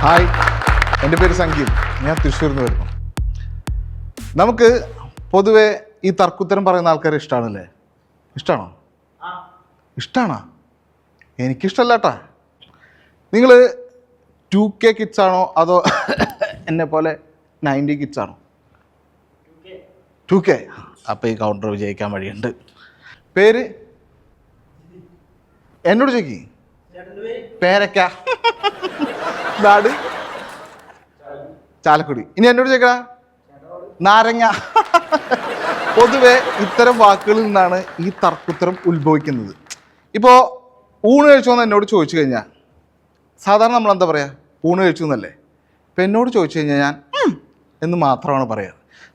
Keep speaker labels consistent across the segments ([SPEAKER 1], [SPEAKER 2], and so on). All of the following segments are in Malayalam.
[SPEAKER 1] ഹായ്, എൻ്റെ പേര് സംഗീത്. ഞാൻ തൃശ്ശൂരിൽ നിന്ന് വരുന്നു. നമുക്ക് പൊതുവെ ഈ തർക്കുത്തരം പറയുന്ന ആൾക്കാരെ ഇഷ്ടമാണല്ലേ? ഇഷ്ടമാണോ? ഇഷ്ടമാണോ? എനിക്കിഷ്ടമല്ല കേട്ടാ. നിങ്ങൾ 2K കിഡ്സ് ആണോ അതോ എന്നെ പോലെ 90 കിഡ്സ് ആണോ? 2K. അപ്പോൾ ഈ കൗണ്ടർ വിജയിക്കാൻ വഴിയുണ്ട്. പേര് എന്നോട് ചോദിക്കി. പേരൊക്കെ നാട് ചാലക്കുടി. ഇനി എന്നോട് ചോദിക്കടാ, നാരങ്ങ. പൊതുവെ ഇത്തരം വാക്കുകളിൽ നിന്നാണ് ഈ തർക്കുത്തരം ഉത്ഭവിക്കുന്നത്. ഇപ്പോൾ ഊണ് കഴിച്ചോന്ന് എന്നോട് ചോദിച്ചു കഴിഞ്ഞാൽ സാധാരണ നമ്മൾ എന്താ പറയുക? ഊണ് കഴിച്ചു എന്നല്ലേ. ഇപ്പം എന്നോട് ചോദിച്ചു കഴിഞ്ഞാൽ ഞാൻ എന്ന് മാത്രമാണ് പറയുക.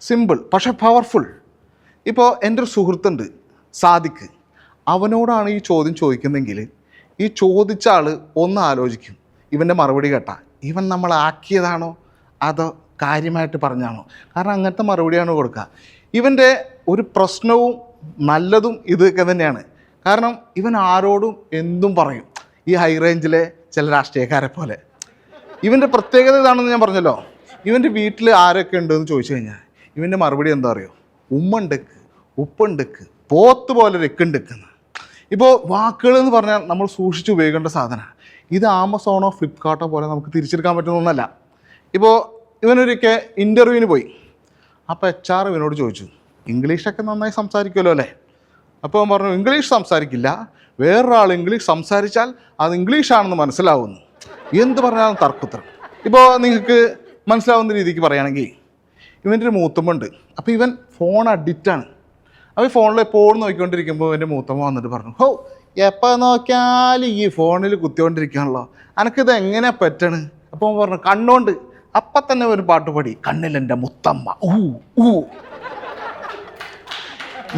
[SPEAKER 1] സിമ്പിൾ പക്ഷെ പവർഫുൾ. ഇപ്പോൾ എൻ്റെ ഒരു സുഹൃത്തുണ്ട് സാദിഖ്. അവനോടാണ് ഈ ചോദ്യം ചോദിക്കുന്നതെങ്കിൽ ഈ ചോദിച്ച ആൾ ഒന്ന് ആലോചിക്കും, ഇവൻ്റെ മറുപടി കേട്ടാ ഇവൻ നമ്മളാക്കിയതാണോ അതോ കാര്യമായിട്ട് പറഞ്ഞാണോ? കാരണം അങ്ങനത്തെ മറുപടിയാണ് കൊടുക്കുക. ഇവൻ്റെ ഒരു പ്രശ്നവും നല്ലതും ഇതൊക്കെ തന്നെയാണ്. കാരണം ഇവൻ ആരോടും എന്തും പറയും, ഈ ഹൈ റേഞ്ചിലെ ചില രാഷ്ട്രീയക്കാരെ പോലെ. ഇവൻ്റെ പ്രത്യേകത ഇതാണെന്ന് ഞാൻ പറഞ്ഞല്ലോ. ഇവൻ്റെ വീട്ടിൽ ആരൊക്കെ ഉണ്ടെന്ന് ചോദിച്ചു കഴിഞ്ഞാൽ ഇവൻ്റെ മറുപടി എന്താ അറിയോ? ഉമ്മണ്ടെക്ക്, ഉപ്പുണ്ടെക്ക്, പോത്ത് പോലെ രക്കുണ്ടെക്കുന്നു. ഇപ്പോൾ വാക്കുകൾ എന്ന് പറഞ്ഞാൽ നമ്മൾ സൂക്ഷിച്ച് ഉപയോഗിക്കേണ്ട സാധനമാണ്. ഇത് ആമസോണോ ഫ്ലിപ്കാർട്ടോ പോലെ നമുക്ക് തിരിച്ചെടുക്കാൻ പറ്റുന്ന ഒന്നല്ല. ഇപ്പോൾ ഇവനൊരിക്കൽ ഇൻ്റർവ്യൂവിന് പോയി. അപ്പോൾ HR ഇവനോട് ചോദിച്ചു, ഇംഗ്ലീഷൊക്കെ നന്നായി സംസാരിക്കുമല്ലോ അല്ലേ? അപ്പോൾ അവൻ പറഞ്ഞു, ഇംഗ്ലീഷ് സംസാരിക്കില്ല, വേറൊരാൾ ഇംഗ്ലീഷ് സംസാരിച്ചാൽ അത് ഇംഗ്ലീഷാണെന്ന് മനസ്സിലാവുന്നു. എന്ത് പറഞ്ഞാലും തർക്കുത്തരം. ഇപ്പോൾ നിങ്ങൾക്ക് മനസ്സിലാവുന്ന രീതിക്ക് പറയുകയാണെങ്കിൽ ഇവൻ്റെ ഒരു മൂത്തമ്മണ്ട്. അപ്പോൾ ഇവൻ ഫോൺ അഡിക്റ്റാണ്. അപ്പോൾ ഈ ഫോണിൽ എപ്പോഴും നോക്കിക്കൊണ്ടിരിക്കുമ്പോൾ എൻ്റെ മൂത്തമ്മ വന്നിട്ട് പറഞ്ഞു, ഹോ എപ്പോൾ നോക്കിയാലും ഈ ഫോണിൽ കുത്തിക്കൊണ്ടിരിക്കുകയാണല്ലോ, എനിക്കിത് എങ്ങനെ പറ്റണ്? അപ്പോൾ അവൻ പറഞ്ഞു, കണ്ണുകൊണ്ട്. അപ്പം തന്നെ ഒരു പാട്ട് പാടി, കണ്ണിലെൻ്റെ മുത്തമ്മ ഊ ഊ.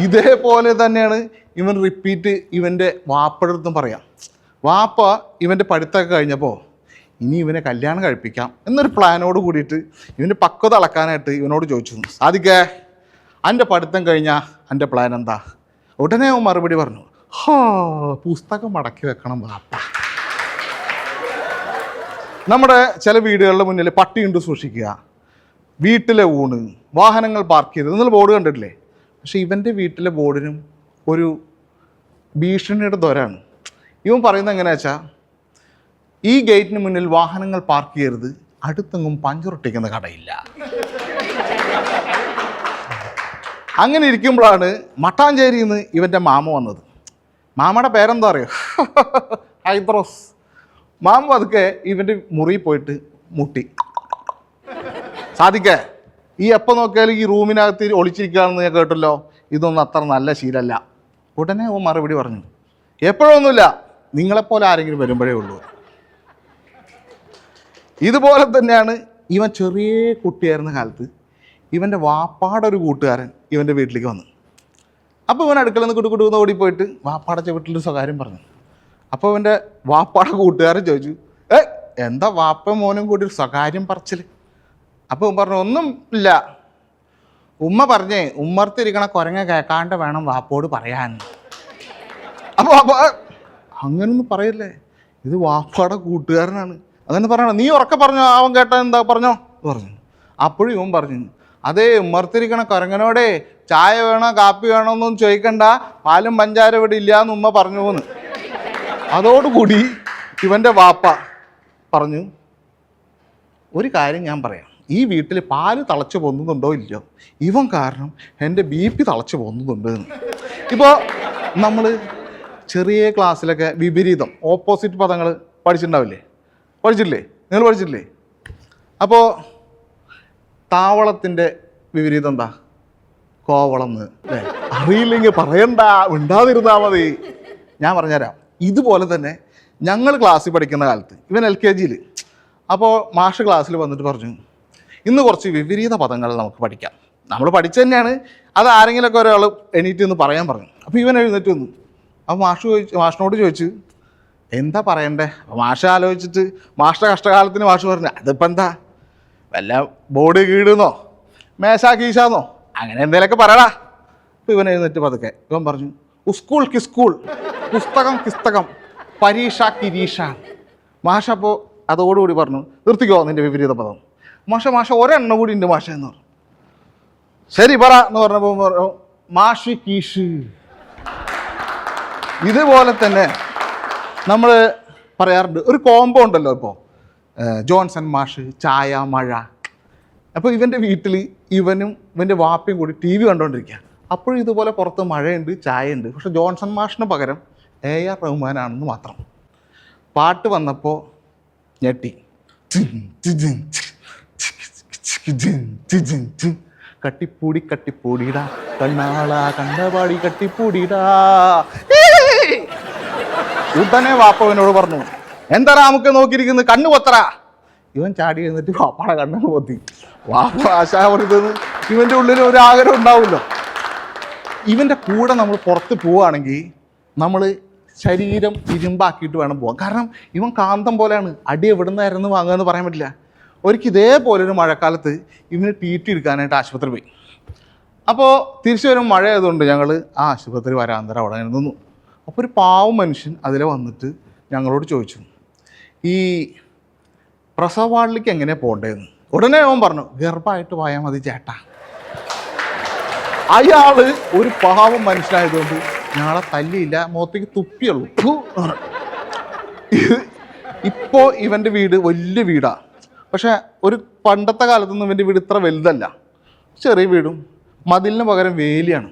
[SPEAKER 1] ഇതേപോലെ തന്നെയാണ് ഇവൻ റിപ്പീറ്റ് ഇവൻ്റെ വാപ്പയുടെ അടുത്തും പറയാം. വാപ്പ ഇവൻ്റെ പഠിത്തമൊക്കെ കഴിഞ്ഞപ്പോൾ ഇനി ഇവനെ കല്യാണം കഴിപ്പിക്കാം എന്നൊരു പ്ലാനോട് കൂടിയിട്ട് ഇവൻ്റെ പക്വത അളക്കാനായിട്ട് ഇവനോട് ചോദിച്ചു, സാധിക്കേ എൻ്റെ പഠിത്തം കഴിഞ്ഞാൽ എൻ്റെ പ്ലാൻ എന്താ? ഉടനെ അവൻ മറുപടി പറഞ്ഞു, പുസ്തകം മടക്കി വെക്കണം വാപ്പ. നമ്മുടെ ചില വീടുകളുടെ മുന്നിൽ പട്ടിയുണ്ട് സൂക്ഷിക്കുക, വീട്ടിലെ ഊണ്, വാഹനങ്ങൾ പാർക്ക് ചെയ്ത് എന്നുള്ള ബോർഡ് കണ്ടിട്ടില്ലേ? പക്ഷേ ഇവൻ്റെ വീട്ടിലെ ബോർഡിനും ഒരു ഭീഷണിയുടെ ദ്വരാണ്. ഇവൻ പറയുന്നത് എങ്ങനെയാ വെച്ചാൽ, ഈ ഗേറ്റിന് മുന്നിൽ വാഹനങ്ങൾ പാർക്ക് ചെയ്യരുത്, അടുത്തെങ്ങും പഞ്ചറൊട്ടിക്കുന്ന കടയില്ല. അങ്ങനെ ഇരിക്കുമ്പോഴാണ് മട്ടാഞ്ചേരിയിൽ നിന്ന് ഇവൻ്റെ മാമ വന്നത്. മാമയുടെ പേരെന്താ അറിയോ? ഹൈദ്രോസ്. മാമ പതുക്കെ ഇവൻ്റെ മുറിയിൽ പോയിട്ട് മുട്ടി, സാധിക്കേ ഈ എപ്പോൾ നോക്കിയാലും ഈ റൂമിനകത്ത് ഒളിച്ചിരിക്കുകയാണെന്ന് ഞാൻ കേട്ടല്ലോ, ഇതൊന്നും അത്ര നല്ല ശീലമല്ല. ഉടനെ അവൻ മറുപടി പറഞ്ഞു, എപ്പോഴൊന്നുമില്ല, നിങ്ങളെപ്പോലെ ആരെങ്കിലും വരുമ്പോഴേ ഉള്ളൂ. ഇതുപോലെ തന്നെയാണ് ഇവൻ ചെറിയ കുട്ടിയായിരുന്ന കാലത്ത് ഇവൻ്റെ വാപ്പാടെ ഒരു കൂട്ടുകാരൻ ഇവൻ്റെ വീട്ടിലേക്ക് വന്നു. അപ്പോൾ ഇവൻ അടുക്കളയിൽ നിന്ന് കുടുകുടുന്ന് ഓടിപ്പോയിട്ട് വാപ്പാടെ വീട്ടിലൊരു സ്വകാര്യം പറഞ്ഞു. അപ്പോൾ ഇവൻ്റെ വാപ്പാടെ കൂട്ടുകാരൻ ചോദിച്ചു, എന്താ വാപ്പ മോനും കൂടി ഒരു സ്വകാര്യം പറച്ചിൽ? അപ്പോൾ ഇവൻ പറഞ്ഞു, ഒന്നും ഇല്ല, ഉമ്മ പറഞ്ഞേ ഉമ്മർത്തിരിക്കണ കുരങ്ങ കേൾക്കാണ്ട് വേണം വാപ്പോട് പറയാൻ. അപ്പോൾ വാപ്പ, അങ്ങനൊന്നും പറയല്ലേ, ഇത് വാപ്പാടെ കൂട്ടുകാരനാണ്, അങ്ങനെ പറയണം, നീ ഉറക്കെ പറഞ്ഞോ, അവൻ കേട്ടാ എന്താ പറഞ്ഞോ പറഞ്ഞു. അപ്പോഴും ഇവൻ പറഞ്ഞു, അതേ ഉമ്മർത്തിരിക്കണ കുരങ്ങനോടെ ചായ വേണോ കാപ്പി വേണോ എന്നൊന്നും ചോദിക്കണ്ട, പാലും പഞ്ചാര ഇവിടെ ഇല്ലയെന്ന് ഉമ്മ പറഞ്ഞു പോന്ന്. അതോടുകൂടി ഇവൻ്റെ വാപ്പ പറഞ്ഞു, ഒരു കാര്യം ഞാൻ പറയാം, ഈ വീട്ടിൽ പാല് തിളച്ച് പൊന്നുന്നുണ്ടോ ഇല്ലയോ, ഇവൻ കാരണം എൻ്റെ BP തിളച്ച് പൊന്നുന്നുണ്ട് എന്ന്. ഇപ്പോൾ നമ്മൾ ചെറിയ ക്ലാസ്സിലൊക്കെ വിപരീതം ഓപ്പോസിറ്റ് പദങ്ങൾ പഠിച്ചിട്ടുണ്ടാവില്ലേ? പഠിച്ചിട്ടില്ലേ? നിങ്ങൾ പഠിച്ചിട്ടില്ലേ? അപ്പോൾ താവളത്തിൻ്റെ വിപരീതം എന്താ? കോവളം എന്ന് അല്ലേ? അറിയില്ലെങ്കിൽ പറയണ്ട, ഉണ്ടാതിരുന്നാൽ മതി, ഞാൻ പറഞ്ഞുതരാം. ഇതുപോലെ തന്നെ ഞങ്ങൾ ക്ലാസ്സിൽ പഠിക്കുന്ന കാലത്ത് ഇവൻ LKG. അപ്പോൾ മാഷ് ക്ലാസ്സിൽ വന്നിട്ട് പറഞ്ഞു, ഇന്ന് കുറച്ച് വിപരീത പദങ്ങൾ നമുക്ക് പഠിക്കാം. നമ്മൾ പഠിച്ചു തന്നെയാണ്, അത് ആരെങ്കിലുമൊക്കെ ഒരാൾ എണീറ്റ് എന്ന് പറയാൻ പറഞ്ഞു. അപ്പോൾ ഇവൻ എഴുന്നേറ്റ് വന്നു. അപ്പോൾ മാഷിനോട് ചോദിച്ചു, എന്താ പറയണ്ടേ? അപ്പോൾ മാഷ് ആലോചിച്ചിട്ട് മാഷിൻ്റെ കഷ്ടകാലത്തിന് മാഷ് പറഞ്ഞു, അതിപ്പോൾ എന്താ വല്ല ബോർഡ് കീടുന്നോ മേശ കീശാന്നോ അങ്ങനെ എന്തെങ്കിലുമൊക്കെ പറയടാ. അപ്പോൾ ഇവൻ എഴുന്നേറ്റ് പതുക്കെ ഇവൻ പറഞ്ഞു, സ്കൂൾ കിസ്കൂൾ, പുസ്തകം കിസ്തകം, പരീക്ഷ കിരീഷ. മാഷ് അപ്പോൾ അതോടുകൂടി പറഞ്ഞു നിർത്തിക്കോ നിന്റെ വിപരീത പദം. മാഷ ഒരെണ്ണം കൂടി ഉണ്ട് മാഷ എന്ന് പറഞ്ഞു. ശരി പറ എന്ന് പറഞ്ഞപ്പോൾ പറഞ്ഞു മാഷ് കീഷ്. ഇതുപോലെ തന്നെ നമ്മൾ പറയാറുണ്ട്, ഒരു കോംബോ ഉണ്ടല്ലോ ഇപ്പോൾ ജോൺസൺ മാഷ് ചായ മഴ. അപ്പോൾ ഇവൻ്റെ വീട്ടിൽ ഇവനും ഇവൻ്റെ വാപ്പയും കൂടി TV കണ്ടുകൊണ്ടിരിക്കുക. അപ്പോഴും ഇതുപോലെ പുറത്ത് മഴയുണ്ട് ചായയുണ്ട്. പക്ഷെ ജോൺസൺ മാഷിന് പകരം AR റഹ്മാനാണെന്ന് മാത്രം. പാട്ട് വന്നപ്പോൾ ഞെട്ടി. കട്ടിപ്പൂടിടാ കണ്ണാള കണ്ടപാടി കട്ടിപ്പൂടിടാ. ഉടനെ വാപ്പവനോട് പറഞ്ഞു എന്താ നമുക്ക് നോക്കിയിരിക്കുന്നത്, കണ്ണു പൊത്തറ. ഇവൻ ചാടി എന്നിട്ട് വാപ്പാടെ കണ്ണു പൊത്തി. വാപ്പ ആശാ പറഞ്ഞത് ഇവൻ്റെ ഉള്ളിൽ ഒരു ആഗ്രഹം ഉണ്ടാവുമല്ലോ. ഇവൻ്റെ കൂടെ നമ്മൾ പുറത്ത് പോവുകയാണെങ്കിൽ നമ്മൾ ശരീരം ഇരുമ്പാക്കിയിട്ട് വേണം പോകാൻ. കാരണം ഇവൻ കാന്തം പോലെയാണ്, അടി എവിടെ നിന്നായിരുന്നു വാങ്ങുക എന്ന് പറയാൻ പറ്റില്ല. ഒരിക്കൽ ഇതേപോലെ ഒരു മഴക്കാലത്ത് ഇവന് TT എടുക്കാനായിട്ട് ആശുപത്രി പോയി. അപ്പോൾ തിരിച്ചു വരുമ്പോൾ മഴ ആയതുകൊണ്ട് ഞങ്ങൾ ആ ആശുപത്രി വരാന്തരം അവിടെ അങ്ങനെ നിന്നു. അപ്പോൾ ഒരു പാവം മനുഷ്യൻ അതിലെ വന്നിട്ട് ഞങ്ങളോട് ചോദിച്ചു ഈ പ്രസവ വാർഡിലേക്ക് എങ്ങനെയാണ് പോകേണ്ടതെന്ന്. ഉടനെ അവൻ പറഞ്ഞു ഗർഭമായിട്ട് പോയാൽ മതി ചേട്ടാ. അയാൾ ഒരു പാവം മനുഷ്യനായതുകൊണ്ട് ഞങ്ങളെ തല്ലിയില്ല, മുഖത്തേക്ക് തുപ്പിയുള്ളൂ. ഇപ്പോൾ ഇവൻ്റെ വീട് വലിയ വീടാണ്. പക്ഷേ ഒരു പണ്ടത്തെ കാലത്തൊന്നും ഇവൻ്റെ വീട് ഇത്ര വലുതല്ല, ചെറിയ വീടും. മതിലിന് പകരം വേലിയാണ്.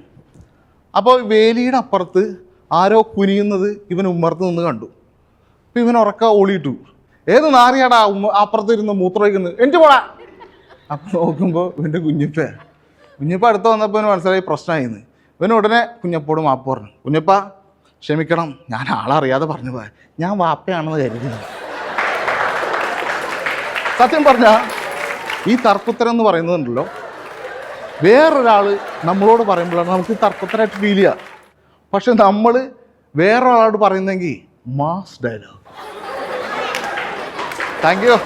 [SPEAKER 1] അപ്പോൾ വേലിയുടെ അപ്പുറത്ത് ആരോ കുനിയുന്നത് ഇവൻ ഉമ്മർത്ത് നിന്ന് കണ്ടു. അപ്പോൾ ഇവൻ ഉറക്ക ഓളിയിട്ടു. ഏത് നാറിയാടാ അപ്പുറത്ത് ഇരുന്ന് മൂത്രമൊഴിക്കുന്നത്, എനിക്ക് പോടാ. അപ്പം നോക്കുമ്പോൾ ഇവൻ്റെ കുഞ്ഞപ്പ അടുത്ത് വന്നപ്പോൾ ഇവന് മനസ്സിലായി പ്രശ്നമായിന്ന്. ഇവൻ ഉടനെ കുഞ്ഞപ്പോട് മാപ്പ് പറഞ്ഞു. കുഞ്ഞപ്പ ക്ഷമിക്കണം, ഞാൻ ആളറിയാതെ പറഞ്ഞു പോയ, ഞാൻ വാപ്പയാണെന്ന് കരുതുന്നു. സത്യം പറഞ്ഞാൽ ഈ തർക്കുത്തരം എന്ന് പറയുന്നതുണ്ടല്ലോ, വേറൊരാൾ നമ്മളോട് പറയുമ്പോഴാണ് നമുക്ക് തർക്കുത്തരമായിട്ട് ഫീൽ ചെയ്യുക. പക്ഷെ നമ്മൾ വേറൊരാളോട് പറയുന്നെങ്കിൽ മാസ് ഡയലോഗ്. Thank you.